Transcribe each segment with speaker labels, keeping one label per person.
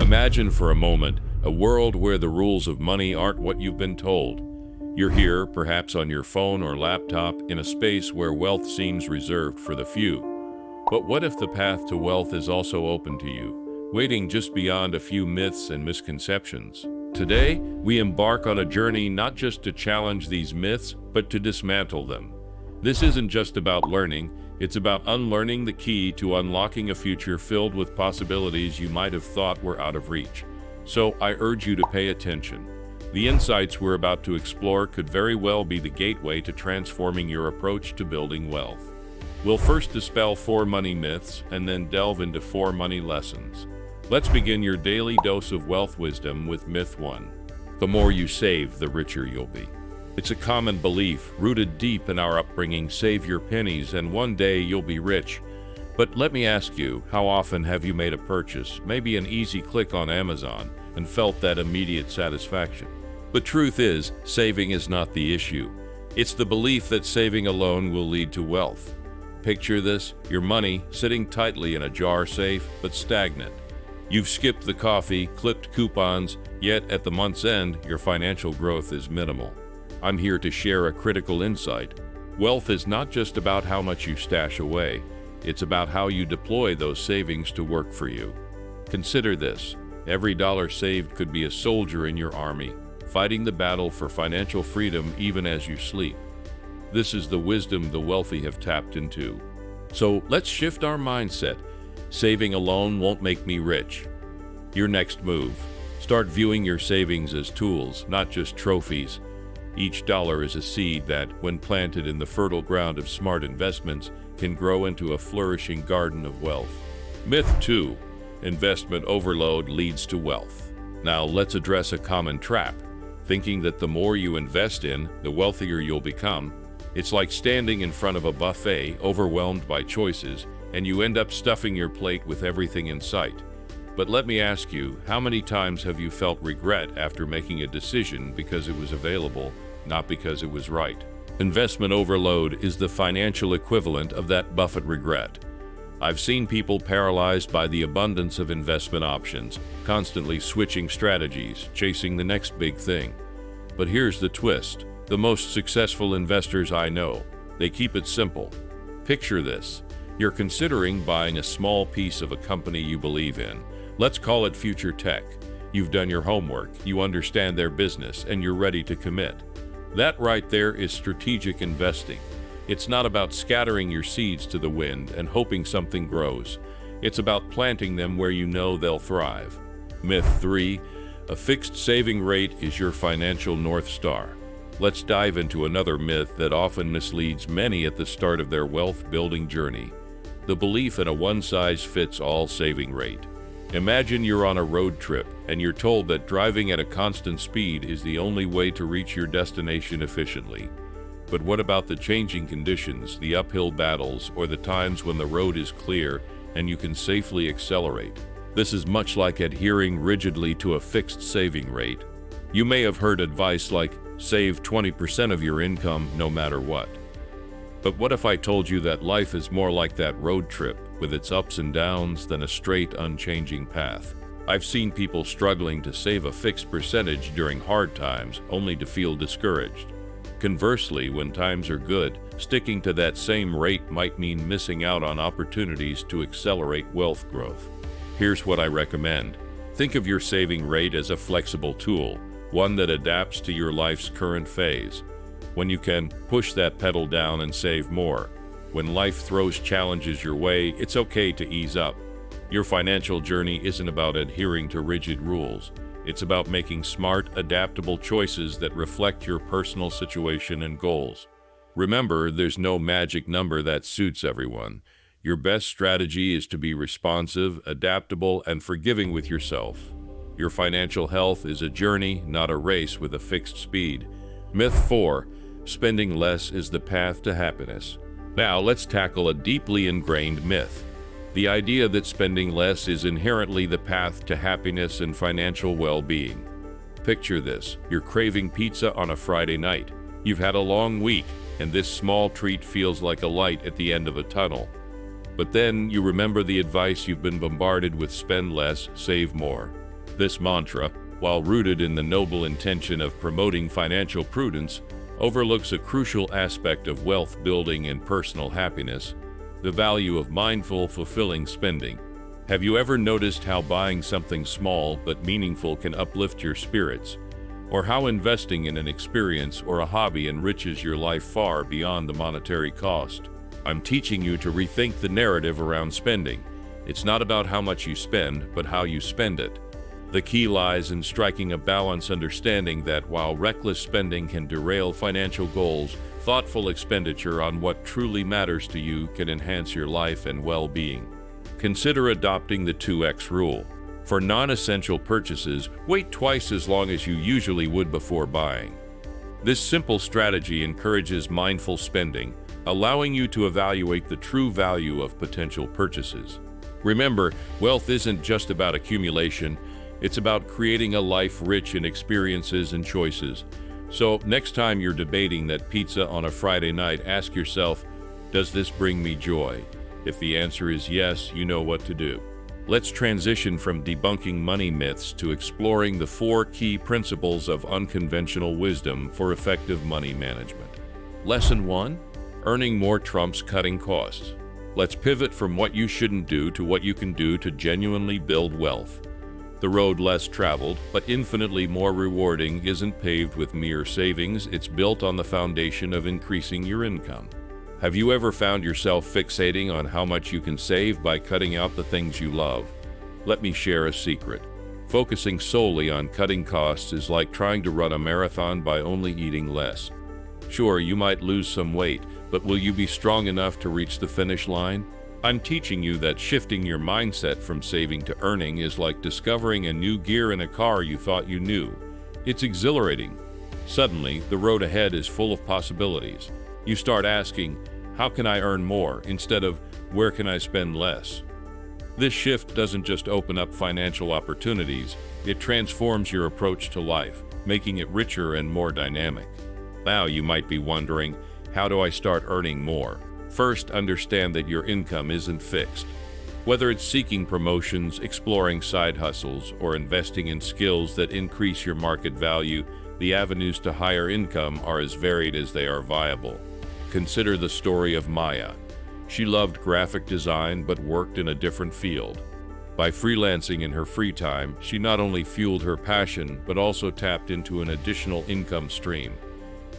Speaker 1: Imagine for a moment a world where the rules of money aren't what you've been told. You're here, perhaps on your phone or laptop, in a space where wealth seems reserved for the few. But what if the path to wealth is also open to you, waiting just beyond a few myths and misconceptions? Today, we embark on a journey not just to challenge these myths, but to dismantle them. This isn't just about learning, it's about unlearning the key to unlocking a future filled with possibilities you might have thought were out of reach. So I urge you to pay attention. The insights we're about to explore could very well be the gateway to transforming your approach to building wealth. We'll first dispel 4 money myths and then delve into 4 money lessons. Let's begin your daily dose of wealth wisdom with myth 1. The more you save, the richer you'll be. It's a common belief, rooted deep in our upbringing: save your pennies and one day you'll be rich. But let me ask you, how often have you made a purchase, maybe an easy click on Amazon, and felt that immediate satisfaction? The truth is, saving is not the issue. It's the belief that saving alone will lead to wealth. Picture this: your money sitting tightly in a jar safe, but stagnant. You've skipped the coffee, clipped coupons, yet at the month's end, your financial growth is minimal. I'm here to share a critical insight. Wealth is not just about how much you stash away. It's about how you deploy those savings to work for you. Consider this: every dollar saved could be a soldier in your army, fighting the battle for financial freedom even as you sleep. This is the wisdom the wealthy have tapped into. So let's shift our mindset. Saving alone won't make me rich. Your next move: start viewing your savings as tools, not just trophies. Each dollar is a seed that, when planted in the fertile ground of smart investments, can grow into a flourishing garden of wealth. Myth 2. Investment overload leads to wealth. Now let's address a common trap: thinking that the more you invest in, the wealthier you'll become. It's like standing in front of a buffet, overwhelmed by choices, and you end up stuffing your plate with everything in sight. But let me ask you, how many times have you felt regret after making a decision because it was available, not because it was right? Investment overload is the financial equivalent of that Buffett regret. I've seen people paralyzed by the abundance of investment options, constantly switching strategies, chasing the next big thing. But here's the twist: the most successful investors I know, they keep it simple. Picture this: you're considering buying a small piece of a company you believe in. Let's call it future tech. You've done your homework, you understand their business, and you're ready to commit. That right there is strategic investing. It's not about scattering your seeds to the wind and hoping something grows. It's about planting them where you know they'll thrive. Myth 3. A fixed saving rate is your financial North Star. Let's dive into another myth that often misleads many at the start of their wealth-building journey: the belief in a one-size-fits-all saving rate. Imagine you're on a road trip and you're told that driving at a constant speed is the only way to reach your destination efficiently. But what about the changing conditions, the uphill battles, or the times when the road is clear and you can safely accelerate? This is much like adhering rigidly to a fixed saving rate. You may have heard advice like, save 20% of your income no matter what. But what if I told you that life is more like that road trip, with its ups and downs, than a straight, unchanging path? I've seen people struggling to save a fixed percentage during hard times, only to feel discouraged. Conversely, when times are good, sticking to that same rate might mean missing out on opportunities to accelerate wealth growth. Here's what I recommend. Think of your saving rate as a flexible tool, one that adapts to your life's current phase. When you can, push that pedal down and save more. When life throws challenges your way, it's okay to ease up. Your financial journey isn't about adhering to rigid rules. It's about making smart, adaptable choices that reflect your personal situation and goals. Remember, there's no magic number that suits everyone. Your best strategy is to be responsive, adaptable, and forgiving with yourself. Your financial health is a journey, not a race with a fixed speed. Myth 4. Spending less is the path to happiness. Now let's tackle a deeply ingrained myth: the idea that spending less is inherently the path to happiness and financial well-being. Picture this: you're craving pizza on a Friday night. You've had a long week, and this small treat feels like a light at the end of a tunnel. But then you remember the advice you've been bombarded with: spend less, save more. This mantra, while rooted in the noble intention of promoting financial prudence, overlooks a crucial aspect of wealth building and personal happiness: the value of mindful, fulfilling spending. Have you ever noticed how buying something small but meaningful can uplift your spirits? Or how investing in an experience or a hobby enriches your life far beyond the monetary cost? I'm teaching you to rethink the narrative around spending. It's not about how much you spend, but how you spend it. The key lies in striking a balance, understanding that while reckless spending can derail financial goals, thoughtful expenditure on what truly matters to you can enhance your life and well-being. Consider adopting the 2x rule. For non-essential purchases, wait twice as long as you usually would before buying. This simple strategy encourages mindful spending, allowing you to evaluate the true value of potential purchases. Remember, wealth isn't just about accumulation, it's about creating a life rich in experiences and choices. So, next time you're debating that pizza on a Friday night, ask yourself, does this bring me joy? If the answer is yes, you know what to do. Let's transition from debunking money myths to exploring the 4 key principles of unconventional wisdom for effective money management. Lesson 1: Earning more trumps cutting costs. Let's pivot from what you shouldn't do to what you can do to genuinely build wealth. The road less traveled, but infinitely more rewarding, isn't paved with mere savings. It's built on the foundation of increasing your income. Have you ever found yourself fixating on how much you can save by cutting out the things you love? Let me share a secret. Focusing solely on cutting costs is like trying to run a marathon by only eating less. Sure, you might lose some weight, but will you be strong enough to reach the finish line? I'm teaching you that shifting your mindset from saving to earning is like discovering a new gear in a car you thought you knew. It's exhilarating. Suddenly, the road ahead is full of possibilities. You start asking, how can I earn more, instead of where can I spend less? This shift doesn't just open up financial opportunities, it transforms your approach to life, making it richer and more dynamic. Now you might be wondering, how do I start earning more? First, understand that your income isn't fixed. Whether it's seeking promotions, exploring side hustles, or investing in skills that increase your market value, the avenues to higher income are as varied as they are viable. Consider the story of Maya. She loved graphic design but worked in a different field. By freelancing in her free time, she not only fueled her passion but also tapped into an additional income stream.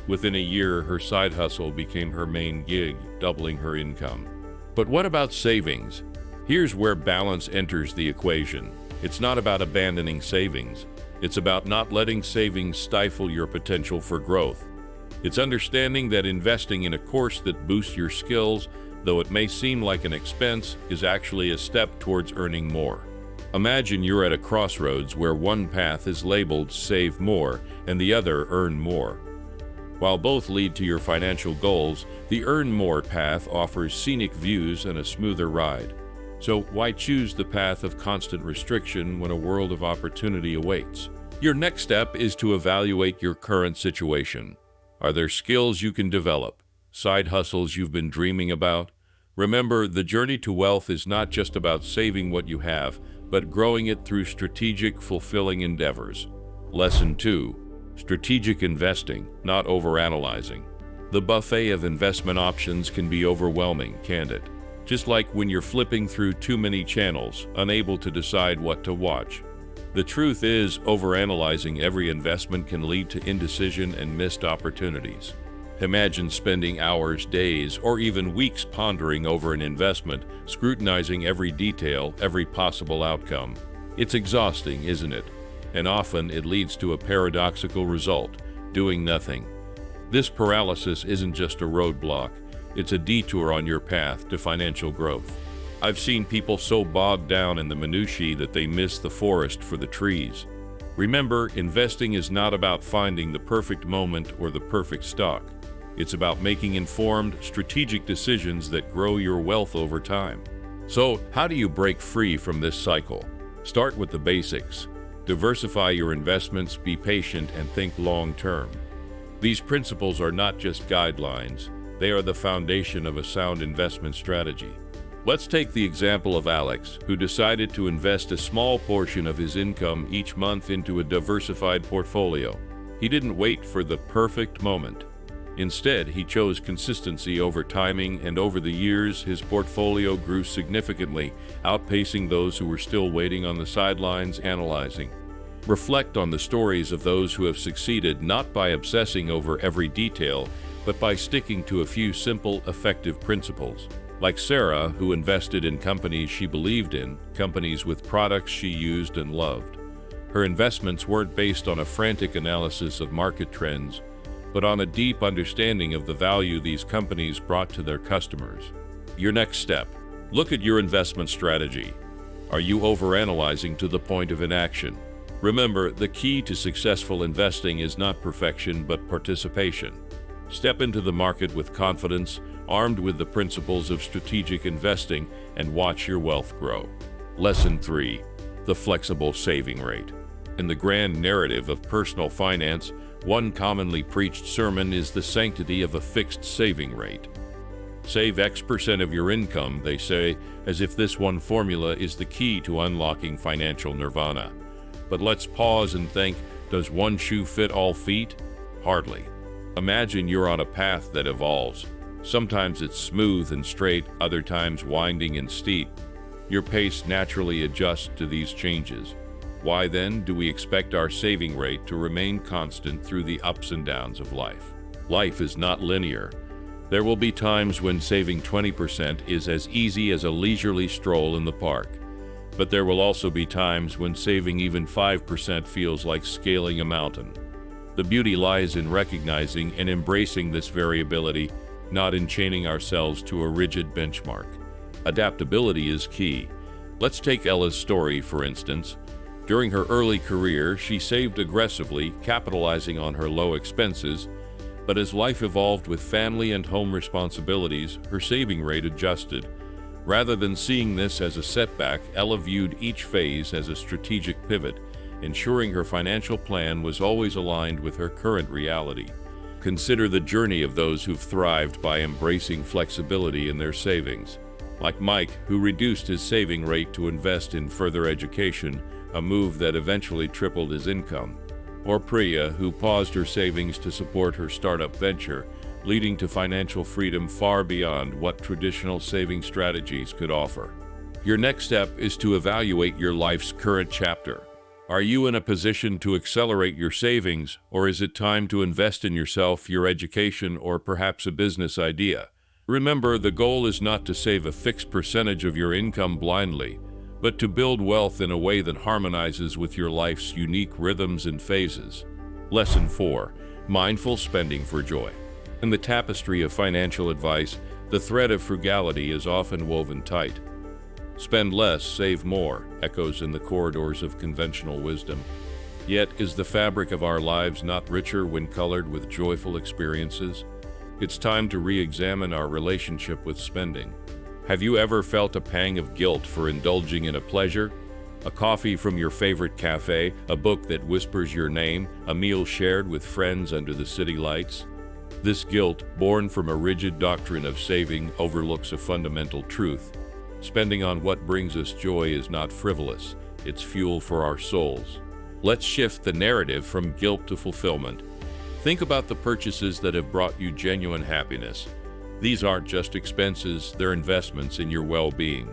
Speaker 1: Within a year, her side hustle became her main gig, doubling her income. But what about savings? Here's where balance enters the equation. It's not about abandoning savings. It's about not letting savings stifle your potential for growth. It's understanding that investing in a course that boosts your skills, though it may seem like an expense, is actually a step towards earning more. Imagine you're at a crossroads where one path is labeled Save More and the other Earn More. While both lead to your financial goals, the Earn More path offers scenic views and a smoother ride. So why choose the path of constant restriction when a world of opportunity awaits? Your next step is to evaluate your current situation. Are there skills you can develop? Side hustles you've been dreaming about? Remember, the journey to wealth is not just about saving what you have, but growing it through strategic, fulfilling endeavors. Lesson 2. Strategic investing, not overanalyzing. The buffet of investment options can be overwhelming, can't it? Just like when you're flipping through too many channels, unable to decide what to watch. The truth is, overanalyzing every investment can lead to indecision and missed opportunities. Imagine spending hours, days, or even weeks pondering over an investment, scrutinizing every detail, every possible outcome. It's exhausting, isn't it? And often it leads to a paradoxical result: doing nothing. This paralysis isn't just a roadblock, it's a detour on your path to financial growth. I've seen people so bogged down in the minutiae that they miss the forest for the trees. Remember, investing is not about finding the perfect moment or the perfect stock. It's about making informed, strategic decisions that grow your wealth over time. So, how do you break free from this cycle? Start with the basics. Diversify your investments, be patient, and think long-term. These principles are not just guidelines, they are the foundation of a sound investment strategy. Let's take the example of Alex, who decided to invest a small portion of his income each month into a diversified portfolio. He didn't wait for the perfect moment. Instead, he chose consistency over timing, and over the years, his portfolio grew significantly, outpacing those who were still waiting on the sidelines analyzing. Reflect on the stories of those who have succeeded not by obsessing over every detail, but by sticking to a few simple, effective principles. Like Sarah, who invested in companies she believed in, companies with products she used and loved. Her investments weren't based on a frantic analysis of market trends, but on a deep understanding of the value these companies brought to their customers. Your next step: look at your investment strategy. Are you overanalyzing to the point of inaction? Remember, the key to successful investing is not perfection, but participation. Step into the market with confidence, armed with the principles of strategic investing, and watch your wealth grow. Lesson 3. The flexible saving rate. In the grand narrative of personal finance, one commonly preached sermon is the sanctity of a fixed saving rate. Save X% of your income, they say, as if this one formula is the key to unlocking financial nirvana. But let's pause and think, does one shoe fit all feet? Hardly. Imagine you're on a path that evolves. Sometimes it's smooth and straight, other times winding and steep. Your pace naturally adjusts to these changes. Why then do we expect our saving rate to remain constant through the ups and downs of life? Life is not linear. There will be times when saving 20% is as easy as a leisurely stroll in the park. But there will also be times when saving even 5% feels like scaling a mountain. The beauty lies in recognizing and embracing this variability, not in chaining ourselves to a rigid benchmark. Adaptability is key. Let's take Ella's story, for instance. During her early career, she saved aggressively, capitalizing on her low expenses, but as life evolved with family and home responsibilities, her saving rate adjusted. Rather than seeing this as a setback, Ella viewed each phase as a strategic pivot, ensuring her financial plan was always aligned with her current reality. Consider the journey of those who've thrived by embracing flexibility in their savings. Like Mike, who reduced his saving rate to invest in further education, a move that eventually tripled his income. Or Priya, who paused her savings to support her startup venture, leading to financial freedom far beyond what traditional saving strategies could offer. Your next step is to evaluate your life's current chapter. Are you in a position to accelerate your savings, or is it time to invest in yourself, your education, or perhaps a business idea? Remember, the goal is not to save a fixed percentage of your income blindly, but to build wealth in a way that harmonizes with your life's unique rhythms and phases. Lesson 4. Mindful spending for joy. In the tapestry of financial advice, the thread of frugality is often woven tight. Spend less, save more, echoes in the corridors of conventional wisdom. Yet, is the fabric of our lives not richer when colored with joyful experiences? It's time to re-examine our relationship with spending. Have you ever felt a pang of guilt for indulging in a pleasure? A coffee from your favorite cafe, a book that whispers your name, a meal shared with friends under the city lights? This guilt, born from a rigid doctrine of saving, overlooks a fundamental truth. Spending on what brings us joy is not frivolous, it's fuel for our souls. Let's shift the narrative from guilt to fulfillment. Think about the purchases that have brought you genuine happiness. These aren't just expenses, they're investments in your well-being.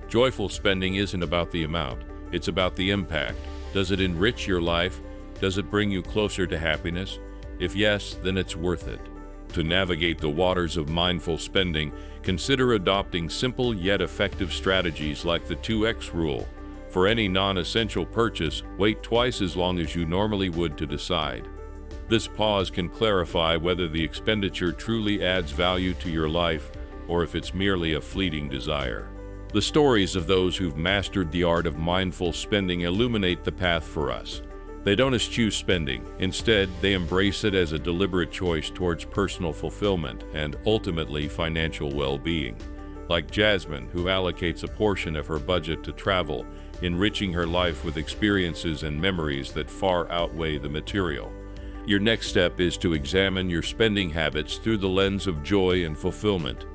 Speaker 1: Joyful spending isn't about the amount, it's about the impact. Does it enrich your life? Does it bring you closer to happiness? If yes, then it's worth it. To navigate the waters of mindful spending, consider adopting simple yet effective strategies like the 2x rule. For any non-essential purchase, wait twice as long as you normally would to decide. This pause can clarify whether the expenditure truly adds value to your life or if it's merely a fleeting desire. The stories of those who've mastered the art of mindful spending illuminate the path for us. They don't eschew spending. Instead, they embrace it as a deliberate choice towards personal fulfillment and, ultimately, financial well-being. Like Jasmine, who allocates a portion of her budget to travel, enriching her life with experiences and memories that far outweigh the material. Your next step is to examine your spending habits through the lens of joy and fulfillment.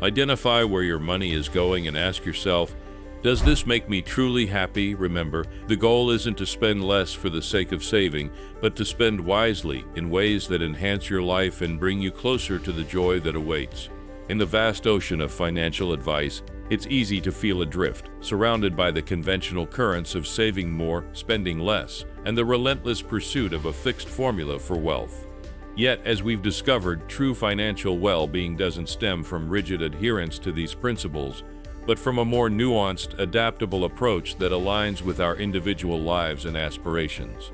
Speaker 1: Identify where your money is going and ask yourself, does this make me truly happy? Remember, the goal isn't to spend less for the sake of saving, but to spend wisely in ways that enhance your life and bring you closer to the joy that awaits. In the vast ocean of financial advice, it's easy to feel adrift, surrounded by the conventional currents of saving more, spending less, and the relentless pursuit of a fixed formula for wealth. Yet, as we've discovered, true financial well-being doesn't stem from rigid adherence to these principles, but from a more nuanced, adaptable approach that aligns with our individual lives and aspirations.